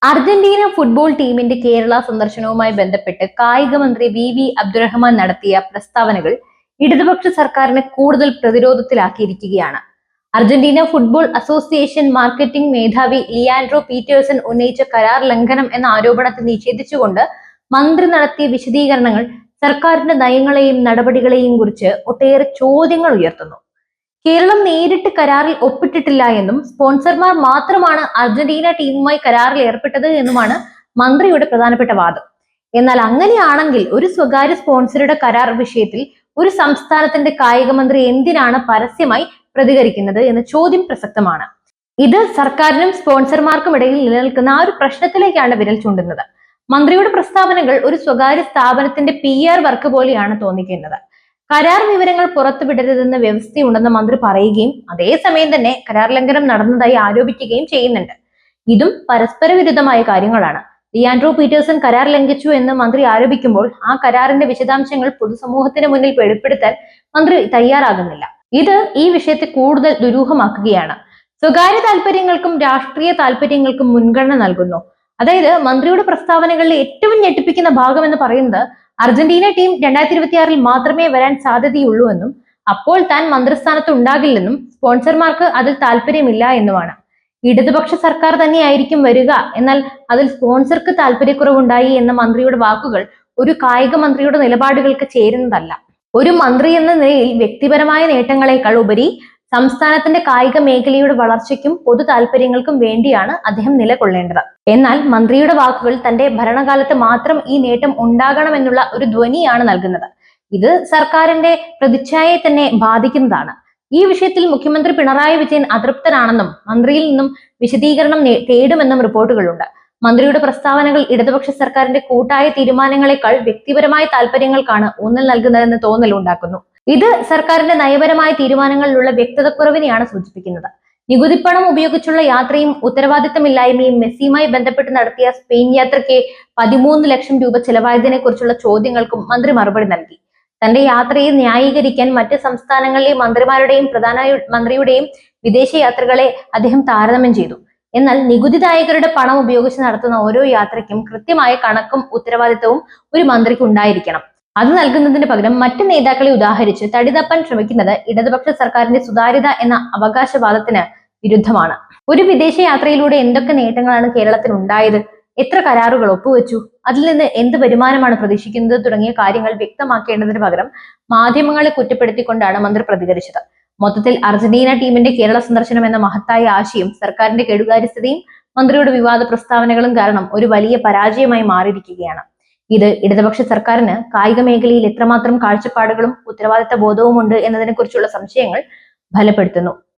Argentina football ടീമിന്റെ കേരള സന്ദർശനവുമായി ബന്ധപ്പെട്ട് കായിക മന്ത്രി വി അബ്ദുറഹ്മാൻ നടത്തിയ പ്രസ്താവനകൾ ഇടതുപക്ഷ സർക്കാരിനെ കൂടുതൽ പ്രതിരോധത്തിലാക്കിയിരിക്കുകയാണ്. അർജന്റീന ഫുട്ബോൾ അസോസിയേഷൻ മാർക്കറ്റിംഗ് മേധാവി ലിയാൻഡ്രോ പീറ്റേഴ്സൺ ഉന്നയിച്ച കരാർ ലംഘനം എന്ന ആരോപണത്തെ നിഷേധിച്ചുകൊണ്ട് മന്ത്രി നടത്തിയ വിശദീകരണങ്ങൾ സർക്കാരിന്റെ നയങ്ങളെയും നടപടികളെയും കുറിച്ച് ഒട്ടേറെ ചോദ്യങ്ങൾ ഉയർത്തുന്നു. കേരളം നേരിട്ട് കരാറിൽ ഒപ്പിട്ടിട്ടില്ല എന്നും സ്പോൺസർമാർ മാത്രമാണ് അർജന്റീന ടീമുമായി കരാറിൽ ഏർപ്പെട്ടത് എന്നുമാണ് മന്ത്രിയുടെ പ്രധാനപ്പെട്ട വാദം. എന്നാൽ അങ്ങനെയാണെങ്കിൽ ഒരു സ്വകാര്യ സ്പോൺസറുടെ കരാർ വിഷയത്തിൽ ഒരു സംസ്ഥാനത്തിന്റെ കായിക മന്ത്രി എന്തിനാണ് പരസ്യമായി പ്രതികരിക്കുന്നത് എന്ന ചോദ്യം പ്രസക്തമാണ്. ഇത് സർക്കാരിനും സ്പോൺസർമാർക്കും ഇടയിൽ നിലനിൽക്കുന്ന ആ ഒരു പ്രശ്നത്തിലേക്കാണ് വിരൽ ചൂണ്ടുന്നത്. മന്ത്രിയുടെ പ്രസ്താവനകൾ ഒരു സ്വകാര്യ സ്ഥാപനത്തിന്റെ PR വർക്ക് പോലെയാണ് തോന്നിക്കുന്നത്. കരാർ വിവരങ്ങൾ പുറത്തുവിടരുതെന്ന വ്യവസ്ഥയുണ്ടെന്ന് മന്ത്രി പറയുകയും അതേസമയം തന്നെ കരാർ ലംഘനം നടന്നതായി ആരോപിക്കുകയും ചെയ്യുന്നുണ്ട്. ഇതും പരസ്പര വിരുദ്ധമായ കാര്യങ്ങളാണ്. ലിയാൻഡ്രോ പീറ്റേഴ്സൺ കരാർ ലംഘിച്ചു എന്ന് മന്ത്രി ആരോപിക്കുമ്പോൾ ആ കരാറിന്റെ വിശദാംശങ്ങൾ പൊതുസമൂഹത്തിന് മുന്നിൽ വെളിപ്പെടുത്താൻ മന്ത്രി തയ്യാറാകുന്നില്ല. ഇത് ഈ വിഷയത്തെ കൂടുതൽ ദുരൂഹമാക്കുകയാണ്. സ്വകാര്യ താല്പര്യങ്ങൾക്കും രാഷ്ട്രീയ താല്പര്യങ്ങൾക്കും മുൻഗണന നൽകുന്നു. അതായത് മന്ത്രിയുടെ പ്രസ്താവനകളിലെ ഏറ്റവും ഞെട്ടിപ്പിക്കുന്ന ഭാഗം എന്ന് പറയുന്നത് അർജന്റീന ടീം 2026 മാത്രമേ വരാൻ സാധ്യതയുള്ളൂ എന്നും അപ്പോൾ താൻ മന്ത്രിസ്ഥാനത്ത് ഉണ്ടാകില്ലെന്നും സ്പോൺസർമാർക്ക് അതിൽ താല്പര്യമില്ല എന്നുമാണ്. ഇടതുപക്ഷ സർക്കാർ തന്നെയായിരിക്കും വരിക, എന്നാൽ അതിൽ സ്പോൺസർക്ക് താല്പര്യക്കുറവുണ്ടായി എന്ന മന്ത്രിയുടെ വാക്കുകൾ ഒരു കായിക മന്ത്രിയുടെ നിലപാടുകൾക്ക് ചേരുന്നതല്ല. ഒരു മന്ത്രി എന്ന നിലയിൽ വ്യക്തിപരമായ നേട്ടങ്ങളെക്കാൾ ഉപരി സംസ്ഥാനത്തിന്റെ കായിക മേഖലയുടെ വളർച്ചയ്ക്കും പൊതു താല്പര്യങ്ങൾക്കും വേണ്ടിയാണ് അദ്ദേഹം നിലകൊള്ളേണ്ടത്. എന്നാൽ മന്ത്രിയുടെ വാക്കുകൾ തന്റെ ഭരണകാലത്ത് മാത്രം ഈ നേട്ടം ഉണ്ടാകണമെന്നുള്ള ഒരു ധ്വനിയാണ് നൽകുന്നത്. ഇത് സർക്കാരിന്റെ പ്രതിച്ഛായയെ തന്നെ ബാധിക്കുന്നതാണ്. ഈ വിഷയത്തിൽ മുഖ്യമന്ത്രി പിണറായി വിജയൻ അതൃപ്തനാണെന്നും മന്ത്രിയിൽ നിന്നും വിശദീകരണം തേടുമെന്നും റിപ്പോർട്ടുകളുണ്ട്. മന്ത്രിയുടെ പ്രസ്താവനകൾ ഇടതുപക്ഷ സർക്കാരിന്റെ കൂട്ടായ തീരുമാനങ്ങളെക്കാൾ വ്യക്തിപരമായ താല്പര്യങ്ങൾക്കാണ് ഊന്നൽ നൽകുന്നതെന്ന് തോന്നൽ ഉണ്ടാക്കുന്നു. ഇത് സർക്കാരിന്റെ നയപരമായ തീരുമാനങ്ങളിലുള്ള വ്യക്തതക്കുറവിനെയാണ് സൂചിപ്പിക്കുന്നത്. നികുതിപ്പണം ഉപയോഗിച്ചുള്ള യാത്രയും ഉത്തരവാദിത്തമില്ലായ്മയും മെസ്സിയുമായി ബന്ധപ്പെട്ട് നടത്തിയ സ്പെയിൻ യാത്രയ്ക്ക് 13 ലക്ഷം രൂപ ചെലവായതിനെ കുറിച്ചുള്ള ചോദ്യങ്ങൾക്കും മന്ത്രി മറുപടി നൽകി. തന്റെ യാത്രയെ ന്യായീകരിക്കാൻ മറ്റ് സംസ്ഥാനങ്ങളിലെ മന്ത്രിമാരുടെയും പ്രധാനമന്ത്രിയുടെയും വിദേശ യാത്രകളെ അദ്ദേഹം താരതമ്യം ചെയ്തു. എന്നാൽ നികുതിദായകരുടെ പണം ഉപയോഗിച്ച് നടത്തുന്ന ഓരോ യാത്രയ്ക്കും കൃത്യമായ കണക്കും ഉത്തരവാദിത്തവും ഒരു മന്ത്രിക്ക് ഉണ്ടായിരിക്കണം. അത് നൽകുന്നതിന് പകരം മറ്റ് നേതാക്കളെ ഉദാഹരിച്ച് തടി തപ്പാൻ ശ്രമിക്കുന്നത് ഇടതുപക്ഷ സർക്കാരിന്റെ സുതാര്യത എന്ന അവകാശവാദത്തിന് വിരുദ്ധമാണ്. ഒരു വിദേശ യാത്രയിലൂടെ എന്തൊക്കെ നേട്ടങ്ങളാണ് കേരളത്തിന് ഉണ്ടായത്, എത്ര കരാറുകൾ ഒപ്പുവെച്ചു, അതിൽ നിന്ന് എന്ത് വരുമാനമാണ് പ്രതീക്ഷിക്കുന്നത് തുടങ്ങിയ കാര്യങ്ങൾ വ്യക്തമാക്കേണ്ടതിന് പകരം മാധ്യമങ്ങളെ കുറ്റപ്പെടുത്തിക്കൊണ്ടാണ് മന്ത്രി പ്രതികരിച്ചത്. മൊത്തത്തിൽ അർജന്റീന ടീമിന്റെ കേരള സന്ദർശനം എന്ന മഹത്തായ ആശയം സർക്കാരിന്റെ കെടുകാര്യസ്ഥതയും മന്ത്രിയുടെ വിവാദ പ്രസ്താവനകളും കാരണം ഒരു വലിയ പരാജയമായി മാറിയിരിക്കുകയാണ്. ഇത് ഇടതുപക്ഷ സർക്കാരിന് കായിക മേഖലയിൽ എത്രമാത്രം കാഴ്ചപ്പാടുകളും ഉത്തരവാദിത്ത ബോധവും ഉണ്ട് എന്നതിനെ കുറിച്ചുള്ള സംശയങ്ങൾ ബലപ്പെടുത്തുന്നു.